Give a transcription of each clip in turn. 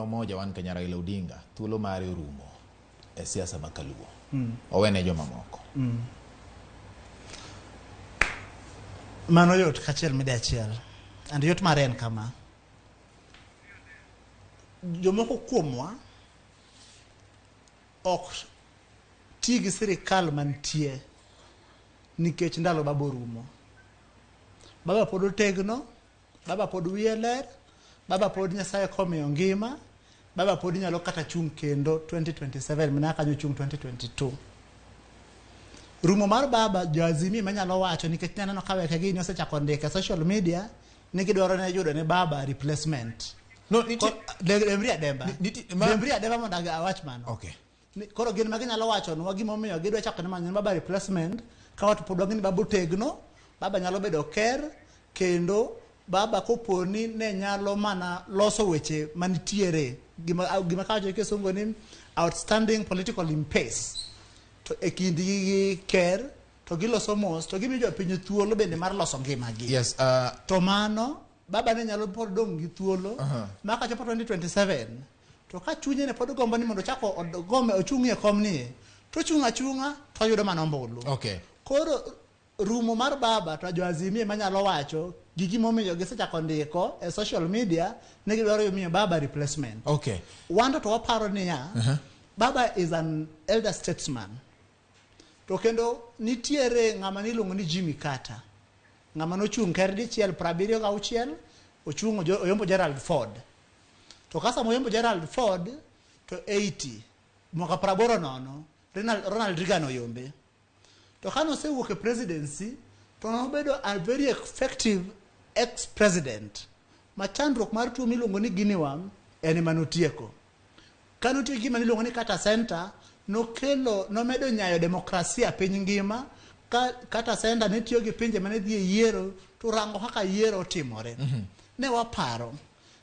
Umoja wan Kenya Raila Odinga thuolo mare orumo e siasa makaluo. Owene joma moko. Mano yot kachiel mide achiel. And yot mare en kama. Jomoko kuomwa ok ti gi sirikal mantie nikech ndalo baba orumo. Baba pod otegno, baba pod wiye ler, baba pod Nyasaye komiyo ngima, baba pod nyalo kata chung kendo 2027 mina kanyo chung 2022. Rumo mar baba jo-Azimio manyalo wacho nikech neno ka weke gi osechako ndike social media ni gidwaro ne yudo ne baba replacement. No, niti Dembria Demba. Dembria Demba mondo awach mano. Okay. Koro gin ma ginyalo wacho no gimomiyo gidwa chako ne manyo baba replacement ka wat pod wang'ni baba otegno, baba nyalo bedo ker kendo baba koponi ne nyalo mana loso weche manitiere gima kawacho kisungo ni outstanding political impasse to ekindi gi ker to giloso mos to gimiyo jopiny thuolo bende mar loso ngima gi. Yes, to mano baba ne nyalo pod dong gi thuolo maka chopo 2027 to ka chunye ne pod gombo ni mondo chako gome ochung'ie kom ni to chunga to yudo mana ombulu. Okay. Koro rumo mar baba to jo-Azimio manyalo wacho gigi momiyo gisechako ndiko e social media ne gidwaro yomiyo baba replacement. Okay. Wando to waparo niya baba is an elder statesman. To kendo nitiere ng'ama niluongo ni Jimmy Carter. Ng'ama nochung' ker dichiel 76 ochung' oyombo Gerald Ford. To kasa moyombo Gerald Ford to 80 mwaka 89 Ronald Reagan oyombe. To kano osewuok e presidency to nobedo a very effective ex-president. Machandruok mar tuo miluongo ni Guinea worm en manotieko. Kano tiyo gima niluongo ni Carter Center nomedo nyayo demokrasia piny ngima ka Carter Center ne tiyo gi pinje mane dhi e yiero to rango kaka yiero otimore. Ne waparo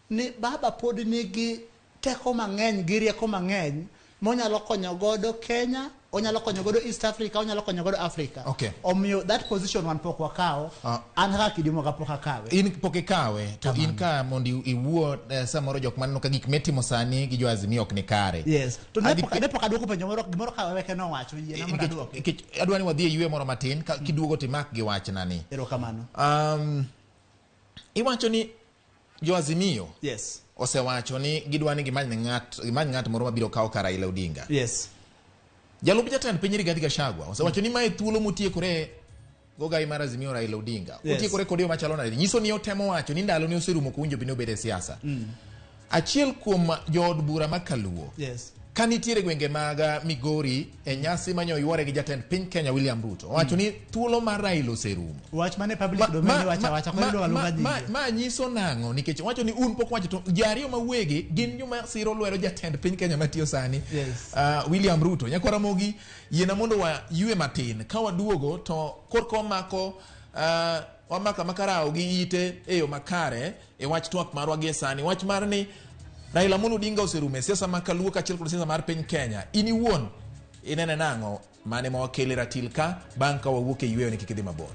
ni baba pod nigi teko mang'eny gi rieko mang'eny monyalo konyo godo Kenya, onyalo konyo godo East Africa, onyalo konyo godo Africa. Okay. Omiyo that position wan pok wakawo, an kaka kidimo ka pok akawe. In pok ikawe to in ka mondi iwuo samoro jok maneno ka gik metimo sani gi jo-Azimio ok ni kare. Yes. To ne pok aduoko penjo moro ka weke no wacho yie na mondo aduoko. Adwa ni wadhi e yue moro matin ka kiduogo timak gi wach nani. Erokamano. Iwacho ni jo-Azimio. Yes. Osewacho ni gidwa ni gimany ng'at moro mabiro kawo kar Raila Odinga. Yes. Jalup jatend piny Rigathi Gachagua osewacho ni mae thuolo motiekore gogai mar Azimio Raila Odinga. Otiekore kod yo machalo nade. Nyiso ni otemo wacho ni ndalo ni oserumo kuwinjo bino bedo e siasa. Achiel kuom jood bura makaluo. Yes. Kanitiere gwenge mag Migori e nyasi manyo yuore gi jatend piny Kenya William Ruto. Wacho ni thuolo mar Raila oserumo. Wach mane public domain wacha ko iluongo aluonga ji. Ma nyiso nang'o nikech wacho ni un pok wacho to jariyo mawegi gin joma siro lwero jatend piny Kenya matiyo sani. Yes. William Ruto. Nyakwara mogi yiena mondo wa yue matin ka waduogo to korko wamaka makarao gi ite e yo makare e wach twak marwa gi sani. Wach mar ni Raila Odinga oserumo e siasa makaluo kachiel kod siasa mar piny Kenya. In iwuon inene nang'o mane mawakele ratil ka bang' ka wawuok e yueyo ni kik idhi mabor.